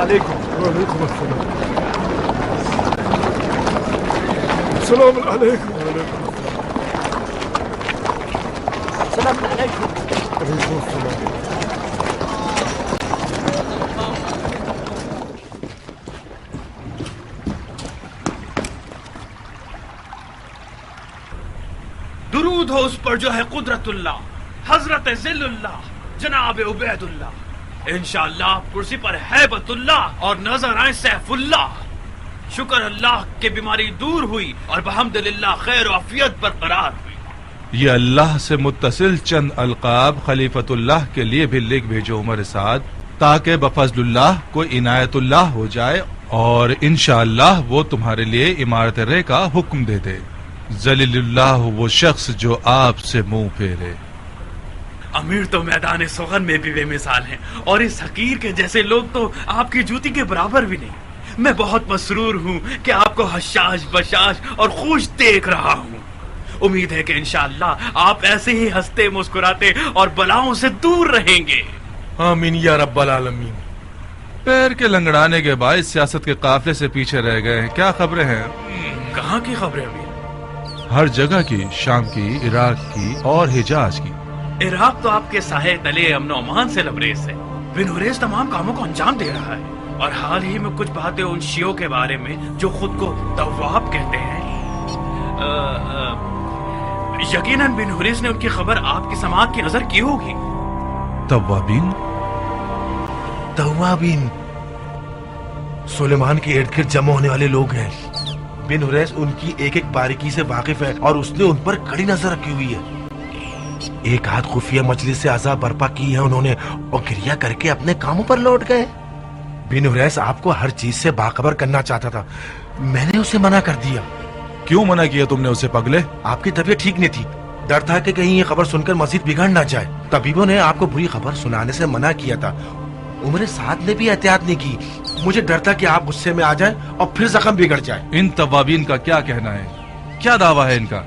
عليكم. وعليكم السلام. السلام عليكم. السلام عليكم. وعليكم السلام. درود ہو اس پر جو ہے قدرت اللہ، حضرت ذل اللہ، جناب عبید اللہ. انشاءاللہ آپ کرسی پر ہیبت اللہ اور نظر آئیں سیف اللہ. شکر اللہ کہ بیماری دور ہوئی اور بحمدللہ خیر و عافیت برقرار ہوئی. یہ اللہ سے متصل چند القاب خلیفۃ اللہ کے لیے بھی لکھ بھیجو عمر سعد، تاکہ بفضل اللہ کو عنایت اللہ ہو جائے اور انشاءاللہ وہ تمہارے لیے عمارت رے کا حکم دے دے. ذلیل اللہ وہ شخص جو آپ سے منہ پھیرے. امیر تو میدان سخن میں بھی بے مثال ہیں، اور اس حقیر کے جیسے لوگ تو آپ کی جوتی کے برابر بھی نہیں. میں بہت مسرور ہوں کہ آپ کو حشاش بشاش اور خوش دیکھ رہا ہوں. امید ہے کہ انشاءاللہ آپ ایسے ہی ہنستے مسکراتے اور بلاؤں سے دور رہیں گے. آمین یا رب العالمین. پیر کے لنگڑانے کے باعث سیاست کے قافلے سے پیچھے رہ گئے ہیں. کیا خبریں ہیں؟ کہاں کی خبریں امیر؟ ہر جگہ کی، شام کی، عراق کی اور حجاز کی. عراق تو آپ کے سائے تلے امن و امان سے لبریز ہے. بن حریث تمام کاموں کو انجام دے رہا ہے، اور حال ہی میں کچھ باتیں ان شیعوں کے بارے میں جو خود کو تواب کہتے ہیں. یقیناً بن حریث نے ان کی خبر آپ کی سماعت کی نظر کی ہوگی. توابین سلیمان کے ارد گرد جمع ہونے والے لوگ ہیں. بن حریث ان کی ایک ایک باریکی سے واقف ہے اور اس نے ان پر کڑی نظر رکھی ہوئی ہے. ایک آدھ خفیہ مجلس سے عذاب برپا کی ہے انہوں نے، اور گریہ کر کے اپنے کاموں پر لوٹ گئے. بن حریث آپ کو ہر چیز سے باخبر کرنا چاہتا تھا، میں نے اسے منع کر دیا. کیوں منع کیا تم نے اسے پگلے؟ آپ کی طبیعت ٹھیک نہیں تھی، ڈر تھا کہ کہیں یہ خبر سن کر مزید بگڑ نہ جائے. طبیبوں نے آپ کو بری خبر سنانے سے منع کیا تھا. عمر سعد نے بھی احتیاط نہیں کی. مجھے ڈر تھا کہ آپ غصے میں آ جائیں اور پھر زخم بگڑ جائے. ان توابین کا کیا کہنا ہے؟ کیا دعویٰ ہے ان کا؟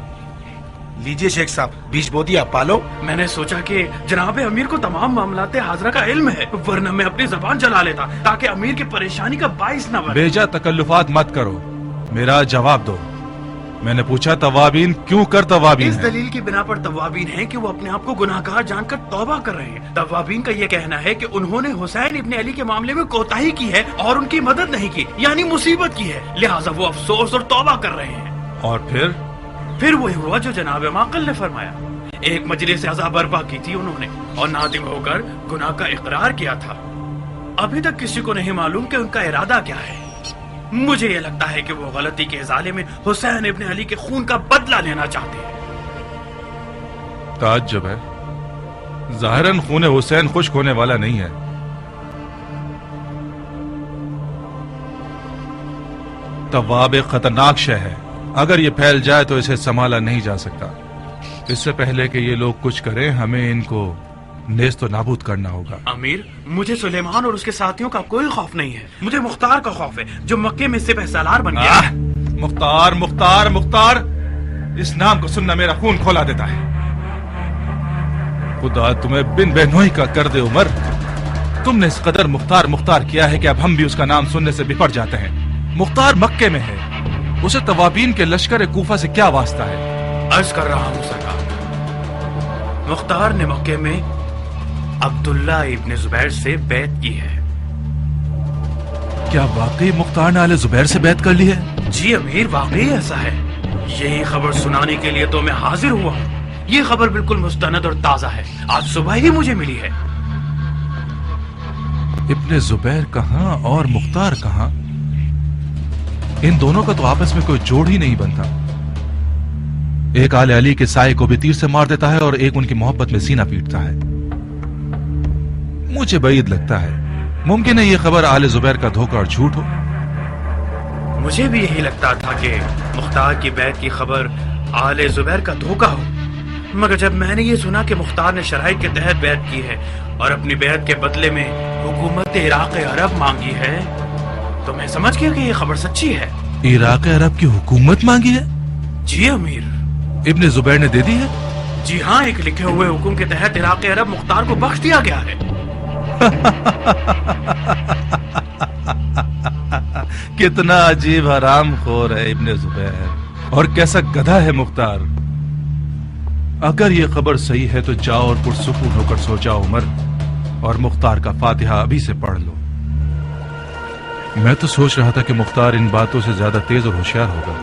لیجئے شیخ صاحب، بیچ بو دیا پالو. میں نے سوچا کہ جناب امیر کو تمام معاملات حاضرہ کا علم ہے، ورنہ میں اپنی زبان چلا لیتا تاکہ امیر کی پریشانی کا باعث نہ بنے. بیجا تکلفات مت کرو، میرا جواب دو. میں نے پوچھا توابین کیوں کر توابین اس ہے؟ دلیل کی بنا پر توابین ہیں کہ وہ اپنے آپ کو گناہ گار جان کر توبہ کر رہے ہیں. توابین کا یہ کہنا ہے کہ انہوں نے حسین ابن علی کے معاملے میں کوتاہی کی ہے اور ان کی مدد نہیں کی، یعنی مصیبت کی ہے، لہٰذا وہ افسوس اور توبہ کر رہے ہیں. اور پھر وہی ہوا جو جناب معقل نے فرمایا. ایک مجلس سے عذاب برپا کی تھی انہوں نے، اور نادم ہو کر گناہ کا اقرار کیا تھا. ابھی تک کسی کو نہیں معلوم کہ ان کا ارادہ کیا ہے. مجھے یہ لگتا ہے کہ وہ غلطی کے ازالے میں حسین ابن علی کے خون کا بدلہ لینا چاہتے ہیں. تعجب ہے، ظاہراً خون حسین خشک ہونے والا نہیں ہے. تواب ایک خطرناک شے ہے، اگر یہ پھیل جائے تو اسے سنبھالا نہیں جا سکتا. اس سے پہلے کہ یہ لوگ کچھ کریں ہمیں ان کو نیست و نابود کرنا ہوگا. امیر، مجھے سلیمان اور اس کے ساتھیوں کا کوئی خوف نہیں ہے، مجھے مختار کا خوف ہے جو مکے میں سپہ سالار بن گیا. مختار مختار مختار، اس نام کو سننا میرا خون کھولا دیتا ہے. خدا تمہیں بن بہنوئی کا کر دے عمر، تم نے اس قدر مختار مختار کیا ہے کہ اب ہم بھی اس کا نام سننے سے بپھر جاتے ہیں. مختار مکے میں ہے، اسے توابین کے لشکر کوفہ سے کیا واسطہ ہے؟ عرض کر رہا ہوں سرکار، مختار نے مکے میں عبداللہ ابن زبیر سے بیعت کی ہے. کیا واقعی مختار نے آل زبیر سے بیعت کر لی ہے؟ جی امیر، واقعی ایسا ہے. یہی خبر سنانے کے لیے تو میں حاضر ہوا ہوں. یہ خبر بالکل مستند اور تازہ ہے، آج صبح ہی مجھے ملی ہے. ابن زبیر کہاں اور مختار کہاں؟ ان دونوں کا تو آپس میں کوئی جوڑ ہی نہیں بنتا. ایک آل علی کے سائے کو بھی تیر سے مار دیتا ہے اور ایک ان کی محبت میں سینہ پیٹتا ہے. مجھے بعید لگتا ہے، ممکن ہے یہ خبر آل زبیر کا دھوکہ اور جھوٹ ہو. مجھے بھی یہی لگتا تھا کہ مختار کی بیعت کی خبر آل زبیر کا دھوکہ ہو، مگر جب میں نے یہ سنا کہ مختار نے شرائط کے تحت بیعت کی ہے اور اپنی بیعت کے بدلے میں حکومت عراق عرب مانگی ہے تو میں سمجھ گیا کہ یہ خبر سچی ہے. عراق عرب کی حکومت مانگی ہے؟ جی امیر. ابن زبیر نے دے دی ہے؟ جی ہاں، ایک لکھے ہوئے حکم کے تحت عراق عرب مختار کو بخش دیا گیا ہے. کتنا عجیب حرام خور ہے ابن زبیر، اور کیسا گدھا ہے مختار۔ اگر یہ خبر صحیح ہے تو جاؤ اور پرسکون ہو کر سو جاؤ عمر، اور مختار کا فاتحہ ابھی سے پڑھ لو۔ میں تو سوچ رہا تھا کہ مختار ان باتوں سے زیادہ تیز اور ہوشیار ہوگا۔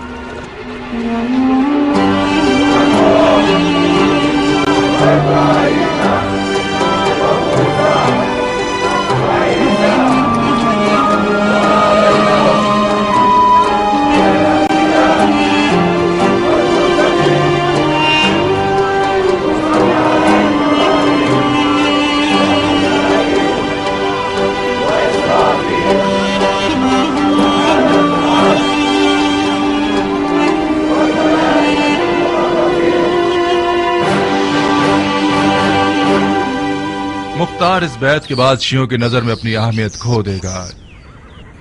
مختار اس بیعت کے بعد شیعوں کی نظر میں اپنی اہمیت کھو دے گا۔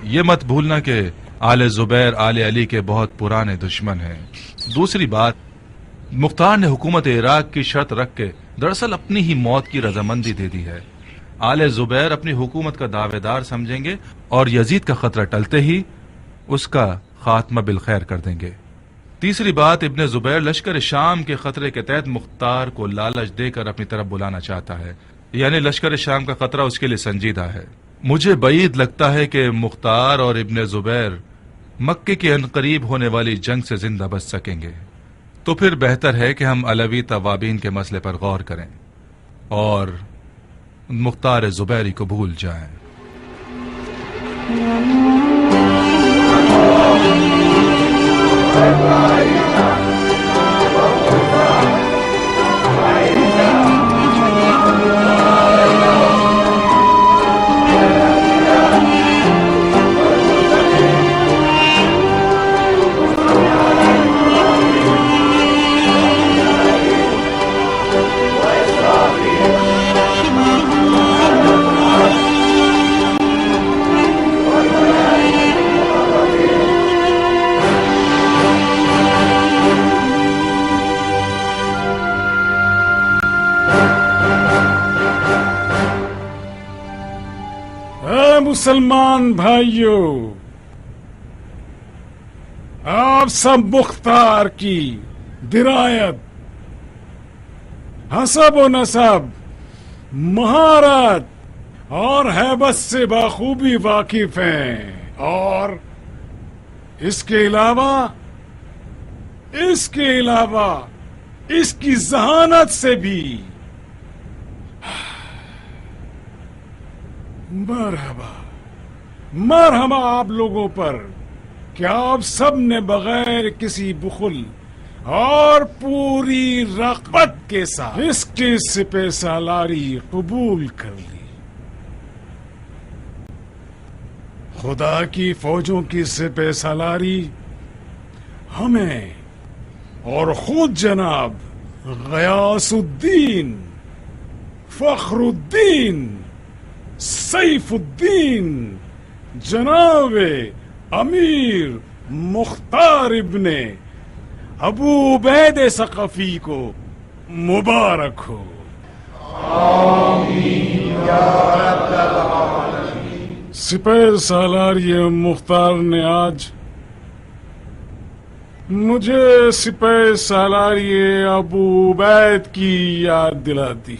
یہ مت بھولنا کہ آل زبیر آل علی کے بہت پرانے دشمن ہیں۔ دوسری بات، مختار نے حکومت عراق کی شرط رکھ کے دراصل اپنی ہی موت کی رضامندی دے دی ہے۔ آل زبیر اپنی حکومت کا دعوے دار سمجھیں گے اور یزید کا خطرہ ٹلتے ہی اس کا خاتمہ بالخیر کر دیں گے۔ تیسری بات، ابن زبیر لشکر شام کے خطرے کے تحت مختار کو لالچ دے کر اپنی طرف بلانا چاہتا ہے، یعنی لشکر شام کا خطرہ اس کے لیے سنجیدہ ہے۔ مجھے بعید لگتا ہے کہ مختار اور ابن زبیر مکے کے عنقریب ہونے والی جنگ سے زندہ بچ سکیں گے، تو پھر بہتر ہے کہ ہم علوی توابین کے مسئلے پر غور کریں اور مختار زبیری کو بھول جائیں۔ مسلمان بھائیوں، آپ سب مختار کی درایت، حسب و نسب، مہارت اور ہیبت سے بخوبی واقف ہیں، اور اس کے علاوہ اس کی ذہانت سے بھی مرحبا آپ لوگوں پر کہ آپ سب نے بغیر کسی بخل اور پوری رغبت کے ساتھ اس کی سپہ سالاری قبول کر لی۔ خدا کی فوجوں کی سپہ سالاری ہمیں اور خود جناب غیاث الدین، فخر الدین، سیف الدین، جناب امیر مختار ابن ابو عبید ثقفی کو مبارک ہو۔ آمین یا رب العالمین۔ سپہ سالاری مختار نے آج مجھے سپہ سالاری ابو عبید کی یاد دلا دی،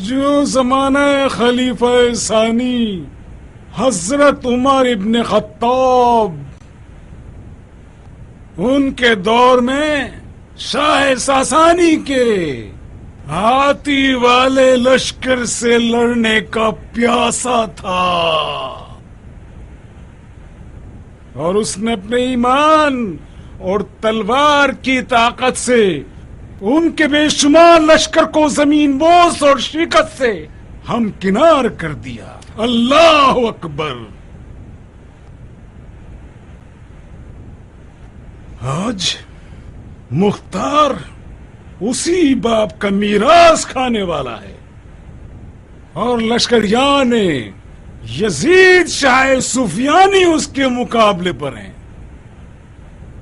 جو زمانہ خلیفہ ثانی حضرت عمر ابن خطاب، ان کے دور میں شاہ ساسانی کے ہاتھی والے لشکر سے لڑنے کا پیاسا تھا، اور اس نے اپنے ایمان اور تلوار کی طاقت سے ان کے بے شمار لشکر کو زمین بوس اور شکست سے ہم کنار کر دیا۔ اللہ اکبر۔ آج مختار اسی باپ کا میراث کھانے والا ہے، اور لشکریان یزید شاہ سفیانی اس کے مقابلے پر ہیں،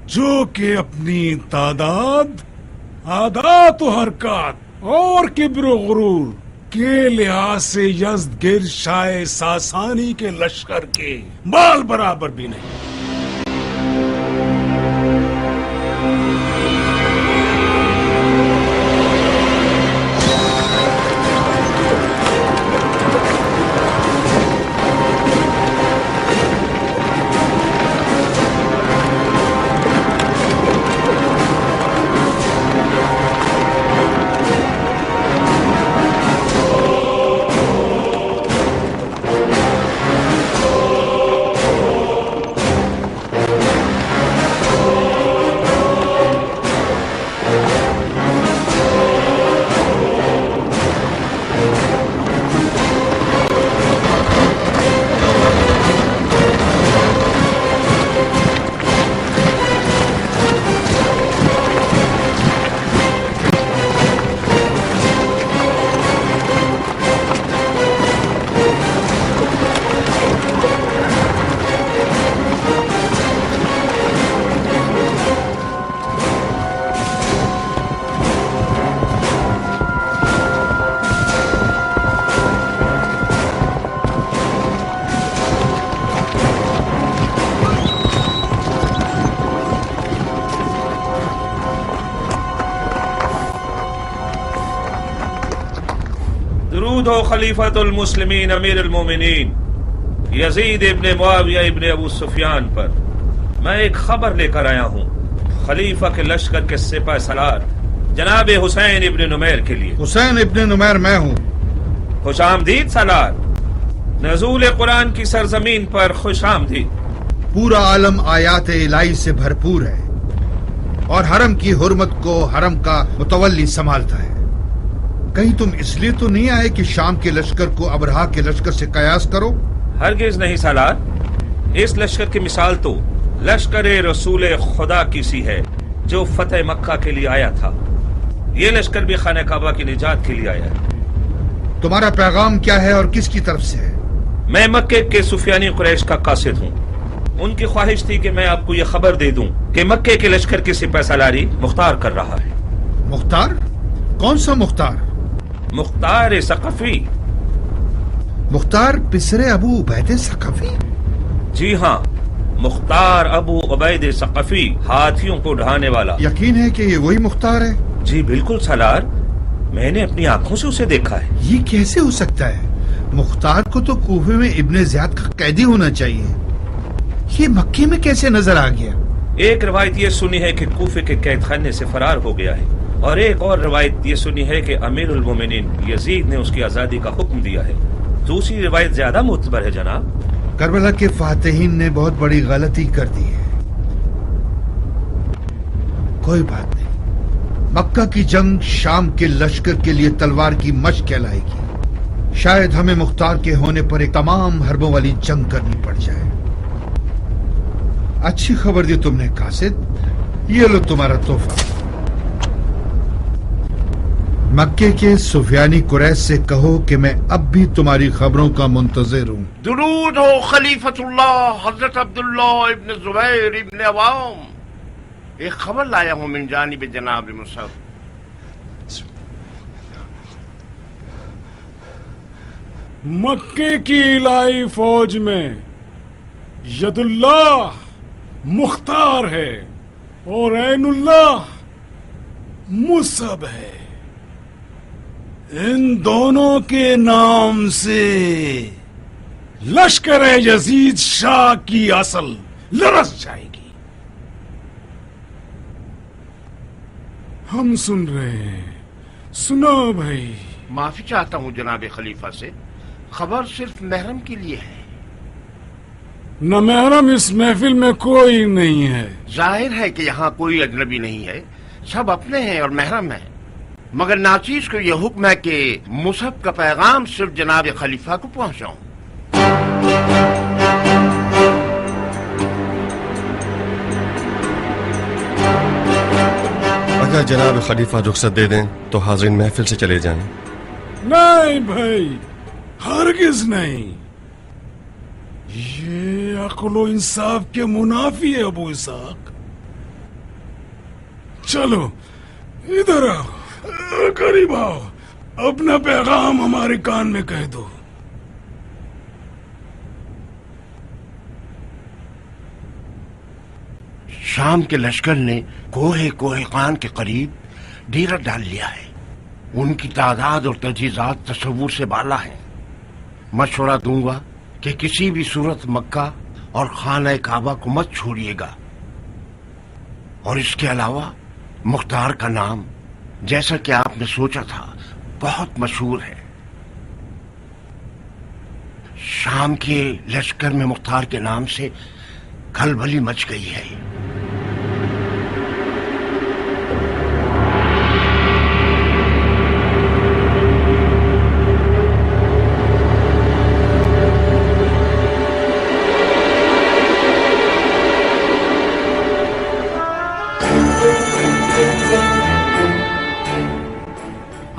جو کہ اپنی تعداد، عادات و حرکات اور کبر و غرور کے لحاظ سے یزد گر شاہ ساسانی کے لشکر کے بال برابر بھی نہیں. درود ہو خلیفۃ المسلمین امیر المومنین یزید ابن معاویہ ابن ابو سفیان پر. میں ایک خبر لے کر آیا ہوں خلیفہ کے لشکر کے سپہ سالار جناب حسین ابن نمیر کے لیے. حسین ابن نمیر میں ہوں. خوش آمدید سالار. نزول قرآن کی سرزمین پر خوش آمدید. پورا عالم آیات الہی سے بھرپور ہے اور حرم کی حرمت کو حرم کا متولی سنبھالتا ہے. کہیں تم اس لیے تو نہیں آئے کہ شام کے لشکر کو ابرہا کے لشکر سے قیاس کرو؟ ہرگز نہیں سالار. اس لشکر کی مثال تو لشکر رسول خدا کی سی ہے جو فتح مکہ کے لیے آیا تھا. یہ لشکر بھی خانہ کعبہ کی نجات کے لیے آیا ہے. تمہارا پیغام کیا ہے اور کس کی طرف سے ہے؟ میں مکے کے سفیانی قریش کا قاصد ہوں. ان کی خواہش تھی کہ میں آپ کو یہ خبر دے دوں کہ مکے کے لشکر کی سپہ سالاری مختار کر رہا ہے. مختار؟ کون سا مختار؟ مختار ثقفی. مختار پسر ابو عبید ثقفی؟ جی ہاں، مختار ابو عبید ثقفی، ہاتھیوں کو ڈھانے والا. یقین ہے کہ یہ وہی مختار ہے؟ جی بالکل سالار، میں نے اپنی آنکھوں سے اسے دیکھا ہے. یہ کیسے ہو سکتا ہے؟ مختار کو تو کوفے میں ابن زیاد کا قیدی ہونا چاہیے. یہ مکے میں کیسے نظر آ گیا؟ ایک روایت یہ سنی ہے کہ کوفے کے قید خانے سے فرار ہو گیا ہے، اور ایک اور روایت یہ سنی ہے کہ امیر المومنین یزید نے اس کی آزادی کا حکم دیا ہے. دوسری روایت زیادہ معتبر ہے جناب. کربلا کے فاتحین نے بہت بڑی غلطی کر دی ہے. کوئی بات نہیں، مکہ کی جنگ شام کے لشکر کے لیے تلوار کی مشق کہلائے گی. شاید ہمیں مختار کے ہونے پر ایک تمام حربوں والی جنگ کرنی پڑ جائے. اچھی خبر دی تم نے قاصد، یہ لو تمہارا تحفہ. مکے کے سفیانی قریش سے کہو کہ میں اب بھی تمہاری خبروں کا منتظر ہوں. درود ہو خلیفۃ اللہ حضرت عبداللہ ابن زبیر ابن عوام. ایک خبر لایا ہوں من جانب جناب مصعب. مکے کی الہی فوج میں ید اللہ مختار ہے اور عین اللہ مصعب ہے. ان دونوں کے نام سے لشکر یزید شاہ کی اصل لرز جائے گی. ہم سن رہے ہیں. سنو بھائی. معافی چاہتا ہوں جناب خلیفہ سے، خبر صرف محرم کے لیے ہے. نہ محرم اس محفل میں کوئی نہیں ہے. ظاہر ہے کہ یہاں کوئی اجنبی نہیں ہے، سب اپنے ہیں اور محرم ہیں. مگر ناچیز کو یہ حکم ہے کہ مصعب کا پیغام صرف جناب خلیفہ کو پہنچاؤں. اگر جناب خلیفہ رخصت دے دیں تو حاضرین محفل سے چلے جائیں. نہیں بھائی، ہرگز نہیں. یہ عقل و انصاف کے منافی ہے ابو اسحاق. چلو ادھر آؤ، قریب آؤ. اپنا پیغام ہمارے کان میں کہہ دو. شام کے لشکر نے کوہ خان کے قریب ڈیرا ڈال لیا ہے. ان کی تعداد اور تجہیزات تصور سے بالا ہیں. مشورہ دوں گا کہ کسی بھی صورت مکہ اور خانہ کعبہ کو مت چھوڑیے گا. اور اس کے علاوہ مختار کا نام جیسا کہ آپ نے سوچا تھا بہت مشہور ہے. شام کے لشکر میں مختار کے نام سے کھلبلی مچ گئی ہے.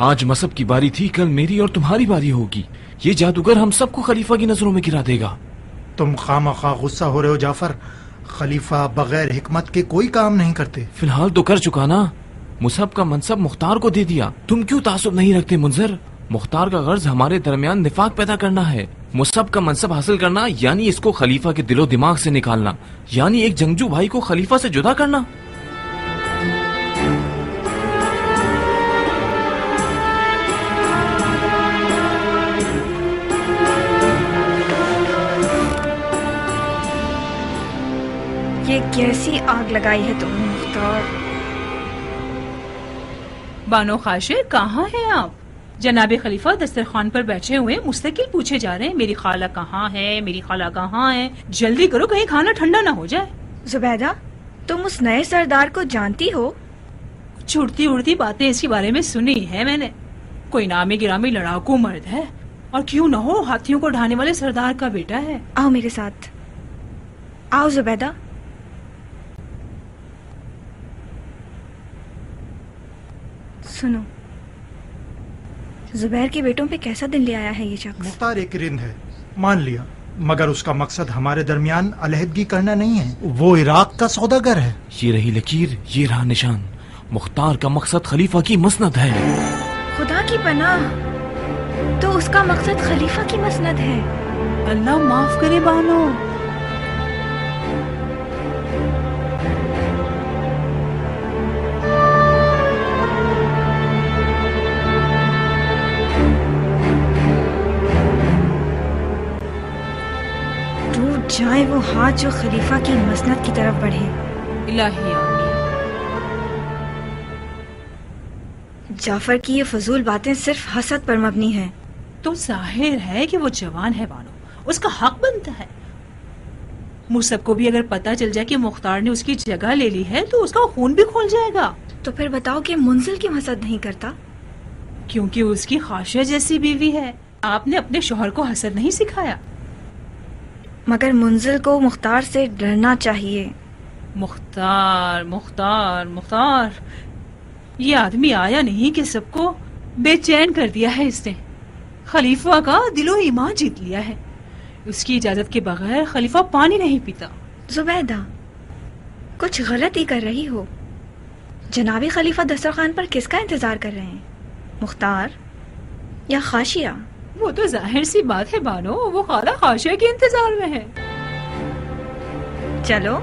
آج مصب کی باری تھی، کل میری اور تمہاری باری ہوگی. یہ جادوگر ہم سب کو خلیفہ کی نظروں میں گرا دے گا. تم خواہ غصہ ہو رہے ہو جعفر. خلیفہ بغیر حکمت کے کوئی کام نہیں کرتے. فی الحال تو کر چکا نا. مصحف کا منصب مختار کو دے دیا. تم کیوں تعصب نہیں رکھتے منظر؟ مختار کا غرض ہمارے درمیان نفاق پیدا کرنا ہے. مصحف کا منصب حاصل کرنا یعنی اس کو خلیفہ کے دل و دماغ سے نکالنا، یعنی ایک جنگجو بھائی کو خلیفہ سے جدا کرنا. یہ کیسی آگ لگائی ہے تم نے مختار؟ بانو خاشے کہاں ہیں آپ؟ جناب خلیفہ دسترخوان پر بیٹھے ہوئے مستقل پوچھے جا رہے ہیں میری خالہ کہاں ہے، میری خالہ کہاں ہے. جلدی کرو کہیں کھانا ٹھنڈا نہ ہو جائے. زبیدہ تم اس نئے سردار کو جانتی ہو؟ چھوٹتی اڑتی باتیں اس کے بارے میں سنی ہے میں نے. کوئی نامی گرامی لڑاکو مرد ہے، اور کیوں نہ ہو ہاتھیوں کو ڈھانے والے سردار کا بیٹا ہے. آؤ میرے ساتھ، آؤ زبیدہ. سنو، زبیر کے بیٹوں پہ کیسا دن لے آیا ہے یہ شخص. مختار ایک رند ہے، مان لیا، مگر اس کا مقصد ہمارے درمیان علیحدگی کرنا نہیں ہے. وہ عراق کا سوداگر ہے. یہ رہی لکیر، یہ رہا نشان. مختار کا مقصد خلیفہ کی مسند ہے. خدا کی پناہ، تو اس کا مقصد خلیفہ کی مسند ہے. اللہ معاف کرے بانو. جائے وہ ہاتھ جو خلیفہ کی مسند کی طرف بڑھے. الہی آمین. جعفر کی یہ فضول باتیں صرف حسد پر مبنی ہیں. تو ظاہر ہے کہ وہ جوان ہے بانو، اس کا حق بنتا ہے. مصحف کو بھی اگر پتہ چل جائے کہ مختار نے اس کی جگہ لے لی ہے تو اس کا خون بھی کھول جائے گا. تو پھر بتاؤ کہ منزل کیوں حسد نہیں کرتا؟ کیونکہ اس کی خاشہ جیسی بیوی ہے. آپ نے اپنے شوہر کو حسد نہیں سکھایا. مگر منزل کو مختار سے ڈرنا چاہیے. مختار مختار مختار، یہ آدمی آیا نہیں کہ سب کو بے چین کر دیا ہے. اس نے خلیفہ کا دل و ایمان جیت لیا ہے. اس کی اجازت کے بغیر خلیفہ پانی نہیں پیتا. زبیدہ کچھ غلط ہی کر رہی ہو. جناب خلیفہ دسترخوان پر کس کا انتظار کر رہے ہیں، مختار یا خاشیہ؟ وہ تو ظاہر سی بات ہے بانو، وہ خالہ خاشیہ کے انتظار میں ہے. چلو.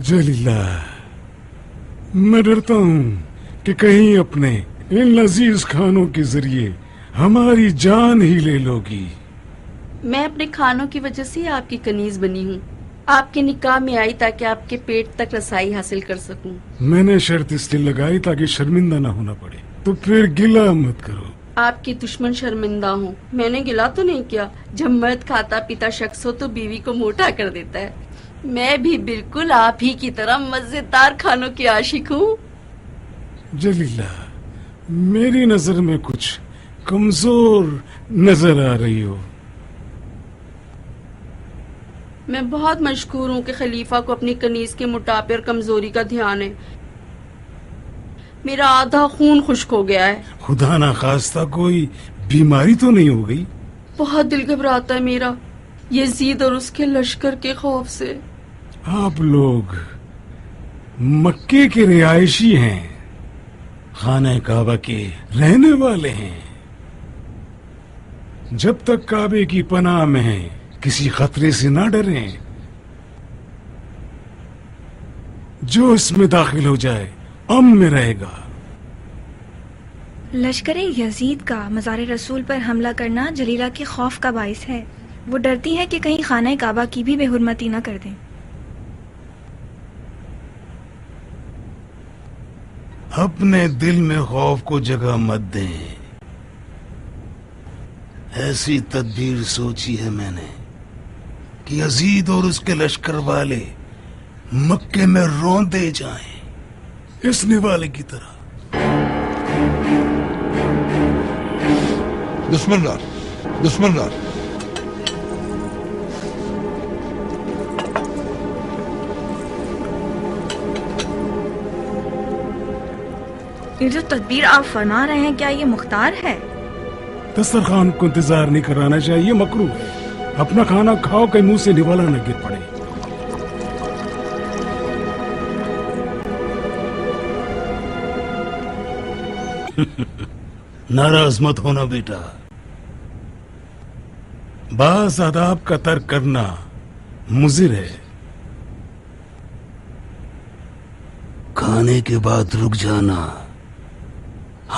جلیلہ، میں ڈرتا ہوں کہ کہیں اپنے ان لذیذ کھانوں کے ذریعے ہماری جان ہی لے لو گی. میں اپنے کھانوں کی وجہ سے آپ کی کنیز بنی ہوں. آپ کے نکاح میں آئی تاکہ آپ کے پیٹ تک رسائی حاصل کر سکوں. میں نے شرط اس لیے لگائی تاکہ شرمندہ نہ ہونا پڑے. تو پھر گلہ مت کرو. آپ کے دشمن شرمندہ ہوں. میں نے گلہ تو نہیں کیا. جب مرد کھاتا پیتا شخص ہو تو بیوی کو موٹا کر دیتا ہے. میں بھی بالکل آپ ہی کی طرح مزیدار کھانوں کی عاشق ہوں. جلیلہ، میری نظر میں کچھ کمزور نظر آ رہی ہو. میں بہت مشکور ہوں کہ خلیفہ کو اپنی کنیز کے موٹاپے اور کمزوری کا دھیان ہے. میرا آدھا خون خشک ہو گیا ہے. خدا نہ خواستہ کوئی بیماری تو نہیں ہو گئی؟ بہت دل گھبراتا ہے میرا یزید اور اس کے لشکر کے خوف سے. آپ لوگ مکے کے رہائشی ہیں، خانہ کعبہ کے رہنے والے ہیں. جب تک کعبے کی پناہ میں ہیں کسی خطرے سے نہ ڈریں. جو اس میں داخل ہو جائے امن میں رہے گا. لشکر یزید کا مزار رسول پر حملہ کرنا جلیلہ کے خوف کا باعث ہے. وہ ڈرتی ہے کہ کہیں خانہ کعبہ کی بھی بے حرمتی نہ کر دیں. اپنے دل میں خوف کو جگہ مت دیں. ایسی تدبیر سوچی ہے میں نے کہ یزید اور اس کے لشکر والے مکے میں روندے جائیں اس نوالے کی طرح. Bismillah, Bismillah. یہ جو تدبیر آپ فرما رہے ہیں کیا یہ مختار ہے؟ دسترخوان کو انتظار نہیں کرانا چاہیے، مکروہ ہے. اپنا کھانا کھاؤ کہ منہ سے نوالا نہ گر پڑے. ناراض مت ہونا بیٹا، بعض آداب کا ترک کرنا مضر ہے. کھانے کے بعد رک جانا،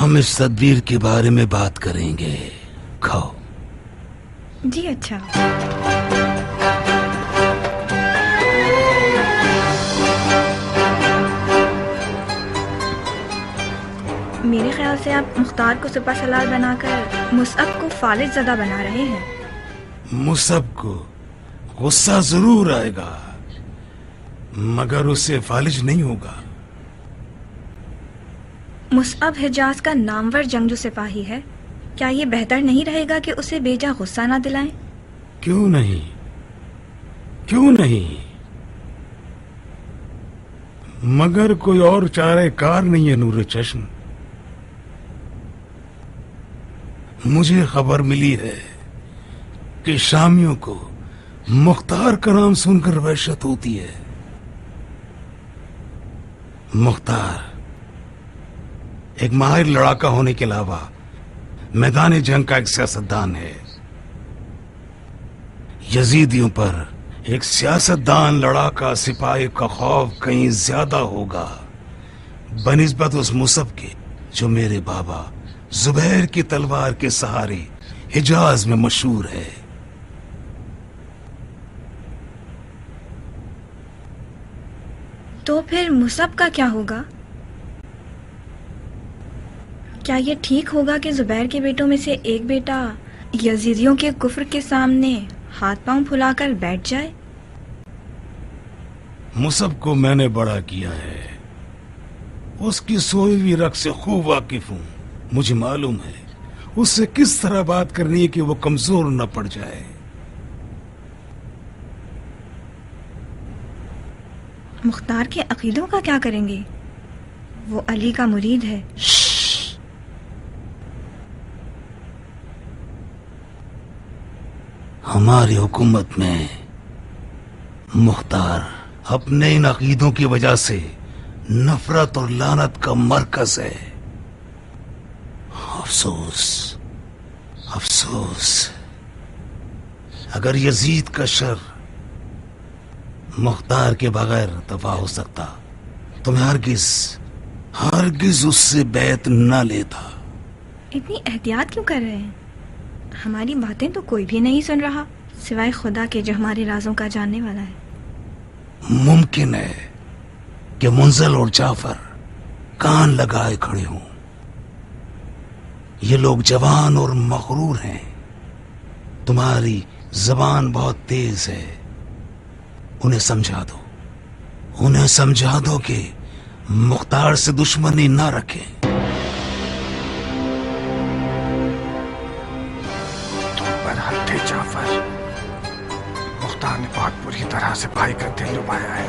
ہم اس تدبیر کے بارے میں بات کریں گے. کھاؤ. جی اچھا. میرے خیال سے آپ مختار کو سپہ سالار بنا کر مصعب کو فالج زدہ بنا رہے ہیں. مصعب کو غصہ ضرور آئے گا مگر اسے فالج نہیں ہوگا. مصعب حجاز کا نامور جنگجو سپاہی ہے، کیا یہ بہتر نہیں رہے گا کہ اسے بے جا غصہ نہ دلائیں؟ کیوں نہیں، کیوں نہیں، مگر کوئی اور چارہ کار نہیں ہے نور چشم. مجھے خبر ملی ہے کہ شامیوں کو مختار کا نام سن کر وحشت ہوتی ہے. مختار ایک ماہر لڑاکا ہونے کے علاوہ میدان جنگ کا ایک سیاستدان ہے. یزیدیوں پر ایک سیاستدان لڑاکا سپاہی کا خوف کہیں زیادہ ہوگا بنسبت اس مصعب کے جو میرے بابا زبیر کی تلوار کے سہارے حجاز میں مشہور ہے. تو پھر مصعب کا کیا ہوگا؟ کیا یہ ٹھیک ہوگا کہ زبیر کے بیٹوں میں سے ایک بیٹا یزیدیوں کے کفر کے سامنے ہاتھ پاؤں پھلا کر بیٹھ جائے؟ مصعب کو میں نے بڑا کیا ہے، اس کی سوئی ہوئی رگ سے خوب واقف ہوں. مجھے معلوم ہے اس سے کس طرح بات کرنی ہے کہ وہ کمزور نہ پڑ جائے. مختار کے عقیدوں کا کیا کریں گے؟ وہ علی کا مرید ہے. ہماری حکومت میں مختار اپنے ان عقیدوں کی وجہ سے نفرت اور لعنت کا مرکز ہے. افسوس افسوس، اگر یزید کا شر مختار کے بغیر دفاع ہو سکتا تو میں ہرگز اس سے بیعت نہ لیتا. اتنی احتیاط کیوں کر رہے ہیں؟ ہماری باتیں تو کوئی بھی نہیں سن رہا سوائے خدا کے جو ہمارے رازوں کا جاننے والا ہے. ممکن ہے کہ منزل اور جعفر کان لگائے کھڑے ہوں. یہ لوگ جوان اور مغرور ہیں. تمہاری زبان بہت تیز ہے، انہیں سمجھا دو کہ مختار سے دشمنی نہ رکھیں. تم پر حد ہے جعفر، مختار نے بہت بری طرح سے بھائی کا دل ڈبایا ہے.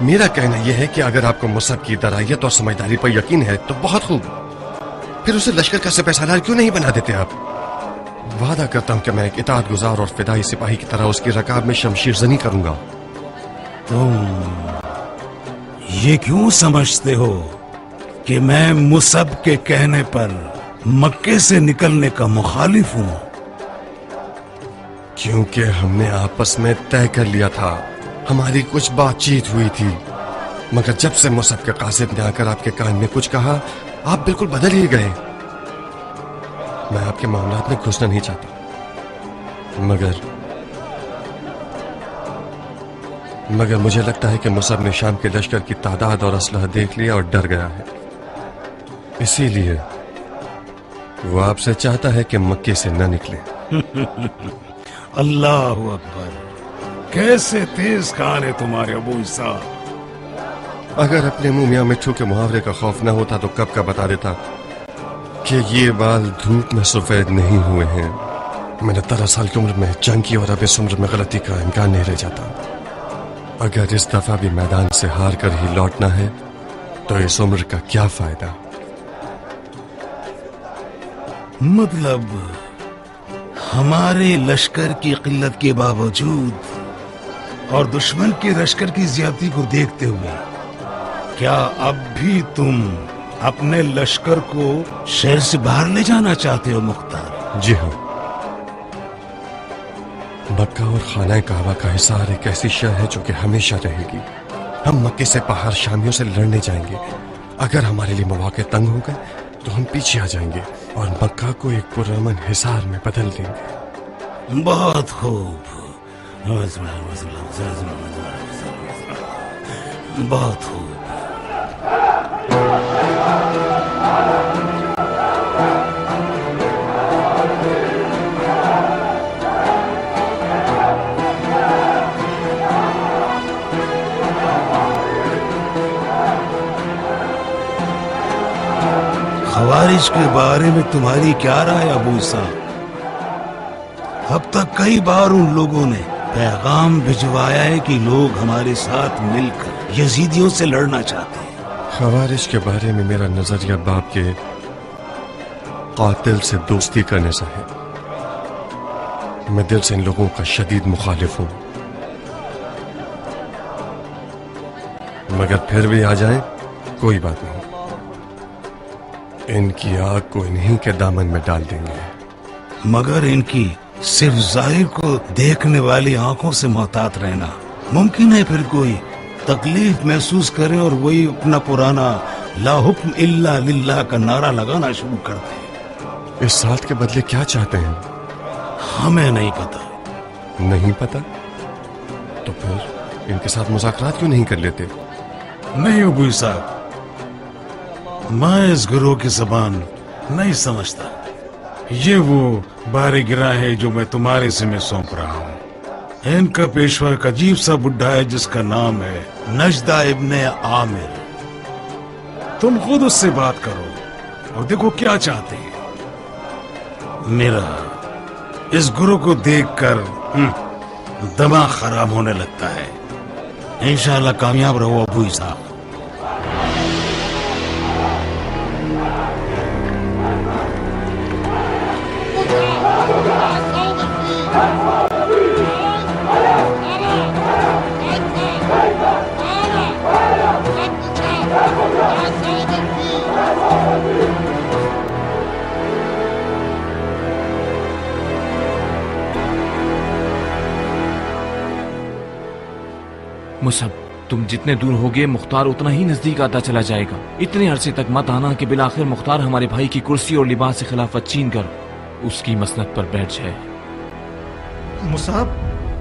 میرا کہنا یہ ہے کہ اگر آپ کو مصعب کی درائیت اور سمجھداری پر یقین ہے تو بہت خوب، پھر اسے لشکر کا سپہ سالار کیوں نہیں بنا دیتے آپ؟ وعدہ کرتا ہوں کہ میں ایک اطاعت گزار اور فدائی سپاہی کی طرح اس کی رکاب میں شمشیر زنی کروں گا۔ تم یہ کیوں سمجھتے ہو کہ میں مصعب کے کہنے پر مکے سے نکلنے کا مخالف ہوں؟ کیونکہ ہم نے آپس میں طے کر لیا تھا، ہماری کچھ بات چیت ہوئی تھی، مگر جب سے مصعب کے قاصد نے آ کر آپ کے کان میں کچھ کہا آپ بالکل بدل ہی گئے۔ میں آپ کے معاملات میں گھسنا نہیں چاہتا، مگر مجھے لگتا ہے کہ مصعب نے شام کے لشکر کی تعداد اور اسلحہ دیکھ لیا اور ڈر گیا ہے، اسی لیے وہ آپ سے چاہتا ہے کہ مکے سے نہ نکلے۔ اللہ اکبر، کیسے تیز کان ہے تمہارے ابو اسحاق۔ اگر اپنے منہ میاں مٹھو کے محاورے کا خوف نہ ہوتا تو کب کا بتا دیتا کہ یہ بال دھوپ میں سفید نہیں ہوئے ہیں۔ میں نے 13 سال کی عمر میں جنگ کی اور اب اس عمر میں غلطی کا امکان نہیں رہ جاتا۔ اگر اس دفعہ بھی میدان سے ہار کر ہی لوٹنا ہے تو اس عمر کا کیا فائدہ؟ مطلب ہمارے لشکر کی قلت کے باوجود اور دشمن کے لشکر کی زیادتی کو دیکھتے ہوئے کیا اب بھی تم اپنے لشکر کو شہر سے باہر لے جانا چاہتے ہو مختار؟ جی ہاں، مکہ اور خانہ کعبہ کا حصار ایک ایسی شے ہے جو کہ ہمیشہ رہے گی۔ ہم مکے سے باہر شامیوں سے لڑنے جائیں گے، اگر ہمارے لیے مواقع تنگ ہو گئے تو ہم پیچھے آ جائیں گے اور مکہ کو ایک پرامن حصار میں بدل دیں گے۔ بہت خوب، بہت خوب۔ خوارج کے بارے میں تمہاری کیا رائے ابو اسحاق؟ اب تک کئی بار ان لوگوں نے پیغام بھجوایا ہے کہ لوگ ہمارے ساتھ مل کر یزیدیوں سے لڑنا چاہتے ہیں۔ خوارج کے بارے میں میرا نظریہ باپ کے قاتل سے دوستی کرنے سے ہے۔ میں دل سے ان لوگوں کا شدید مخالف ہوں، مگر پھر بھی آ جائیں کوئی بات نہیں، ان کی آگ کو انہی کے دامن میں ڈال دیں گے۔ مگر ان کی صرف ظاہر کو دیکھنے والی آنکھوں سے محتاط رہنا۔ ممکن ہے پھر کوئی تکلیف محسوس کرے اور وہی اپنا پرانا لا حکم الا للہ کا نعرہ لگانا شروع کر دے۔ اس ساتھ کے بدلے کیا چاہتے ہیں؟ ہمیں نہیں پتا۔ نہیں پتا؟ تو پھر ان کے ساتھ مذاکرات کیوں نہیں کر لیتے؟ نہیں ابو صاحب، میں اس گروہ کی زبان نہیں سمجھتا۔ یہ وہ بارے گرا ہے جو میں تمہارے ذمہ سونپ رہا ہوں۔ ان کا پیشوا ایک عجیب سا بڈھا ہے جس کا نام ہے نجدہ ابن عامر۔ تم خود اس سے بات کرو اور دیکھو کیا چاہتے ہیں۔ میرا اس گروہ کو دیکھ کر دماغ خراب ہونے لگتا ہے۔ انشاءاللہ کامیاب رہو ابو صاحب۔ مصعب، تم جتنے دور ہوگے مختار اتنا ہی نزدیک آتا چلا جائے گا۔ اتنے عرصے تک مت آنا کہ بالآخر مختار ہمارے بھائی کی کرسی اور لباس سے خلافت چھین کر اس کی مسند پر بیٹھ جائے۔ مصعب،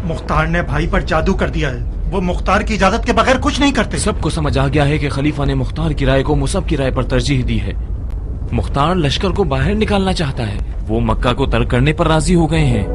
مختار نے بھائی پر جادو کر دیا ہے، وہ مختار کی اجازت کے بغیر کچھ نہیں کرتے۔ سب کو سمجھ آ گیا ہے کہ خلیفہ نے مختار کی رائے کو مصعب کی رائے پر ترجیح دی ہے۔ مختار لشکر کو باہر نکالنا چاہتا ہے، وہ مکہ کو ترک کرنے پر راضی ہو گئے ہیں۔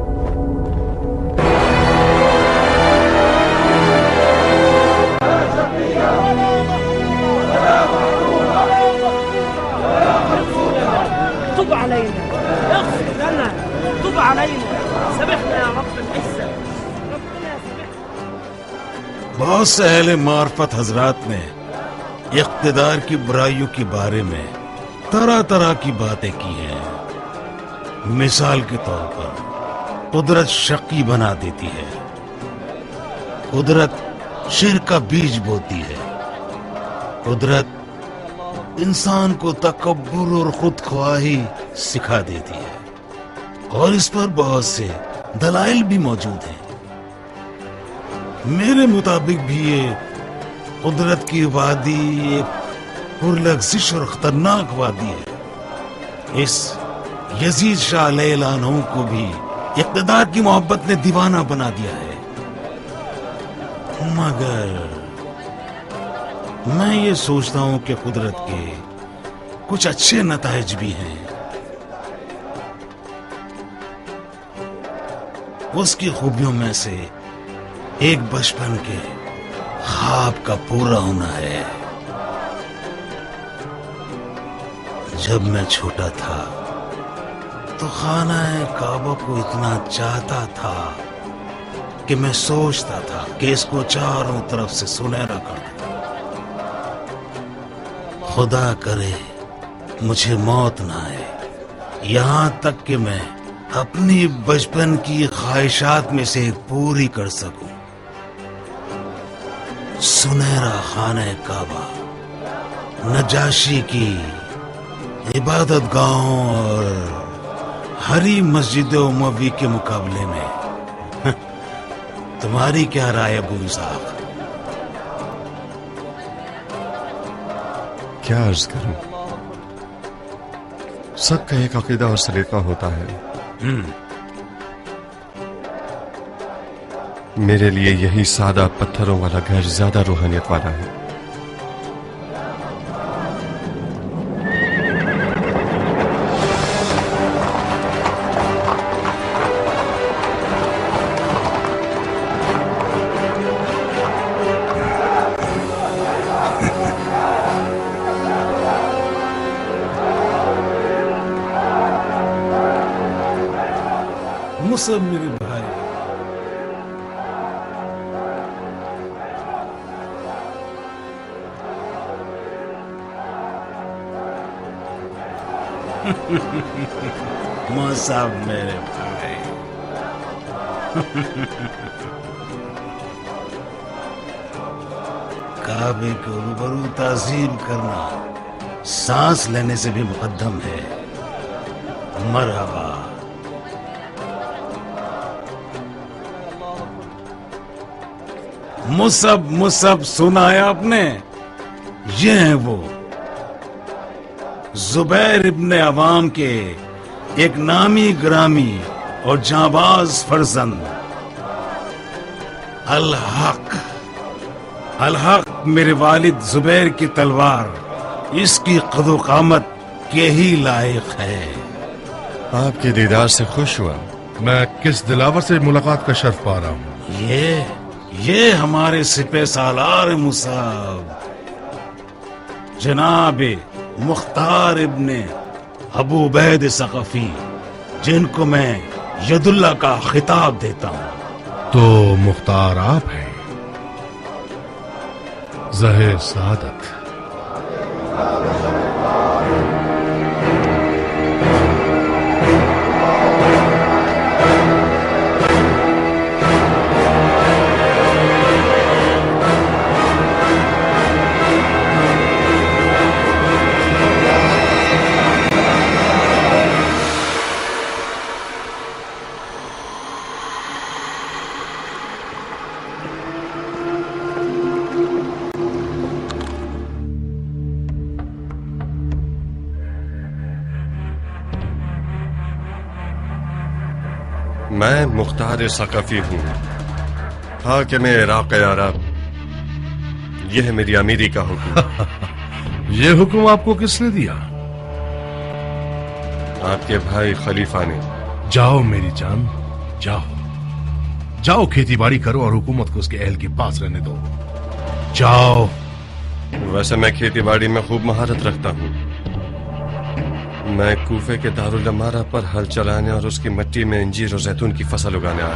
بہت سے اہل معرفت حضرات نے اقتدار کی برائیوں کے بارے میں طرح طرح کی باتیں کی ہیں. مثال کے طور پر قدرت شقی بنا دیتی ہے، قدرت شر کا بیج بوتی ہے، قدرت انسان کو تکبر اور خود خواہی سکھا دیتی ہے، اور اس پر بہت سے دلائل بھی موجود ہیں. میرے مطابق بھی یہ قدرت کی وادی ایک پرلغزش اور خطرناک وادی ہے. اس یزید شاہ علیہ العنہ کو بھی اقتدار کی محبت نے دیوانہ بنا دیا ہے. مگر میں یہ سوچتا ہوں کہ قدرت کے کچھ اچھے نتائج بھی ہیں. اس کی خوبیوں میں سے ایک بچپن کے خواب کا پورا ہونا ہے. جب میں چھوٹا تھا تو خانہ کعبہ کو اتنا چاہتا تھا کہ میں سوچتا تھا کہ اس کو چاروں طرف سے سنہرا کر دوں. خدا کرے مجھے موت نہ آئے یہاں تک کہ میں اپنی بچپن کی خواہشات میں سے ایک پوری کر سکوں. سنہرا خانہ کعبہ نجاشی کی عبادت گاہوں اور ہری مسجد اموی کے مقابلے میں تمہاری کیا رائے ابو اسحاق؟ کیا عرض کروں، سب کا ایک عقیدہ اور سلیقہ ہوتا ہے. میرے لیے یہی سادہ پتھروں والا گھر زیادہ روحانیت والا ہے. مصعب میرے بھائی، مصعب میرے بھائی، کعبے کو روبرو تعظیم کرنا سانس لینے سے بھی مقدم ہے. مرحبا. مصعب سنا ہے آپ نے؟ یہ ہیں وہ زبیر ابن عوام کے ایک نامی گرامی اور جانباز فرزند الحق میرے والد زبیر کی تلوار اس کی قد و قامت کے ہی لائق ہے. آپ کے دیدار سے خوش ہوا. میں کس دلاور سے ملاقات کا شرف پا رہا ہوں؟ یہ ہمارے سپہ سالار مصعب جناب مختار ابن ابو عبید ثقفی، جن کو میں ید اللہ کا خطاب دیتا ہوں. تو مختار آپ ہیں؟ ظاہر سعادت. میں مختار ثقفی ہوں، حاکم عراق عرب. یہ ہے میری امیری کا حکم. یہ حکم آپ کو کس نے دیا؟ آپ کے بھائی خلیفہ نے. جاؤ میری جان، جاؤ کھیتی باڑی کرو اور حکومت کو اس کے اہل کے پاس رہنے دو. جاؤ. ویسے میں کھیتی باڑی میں خوب مہارت رکھتا ہوں. میں کوفے کے دارالعمارہ پر ہل چلانے اور اس کی مٹی میں انجیر اور زیتون کی فصل اگانے آیا.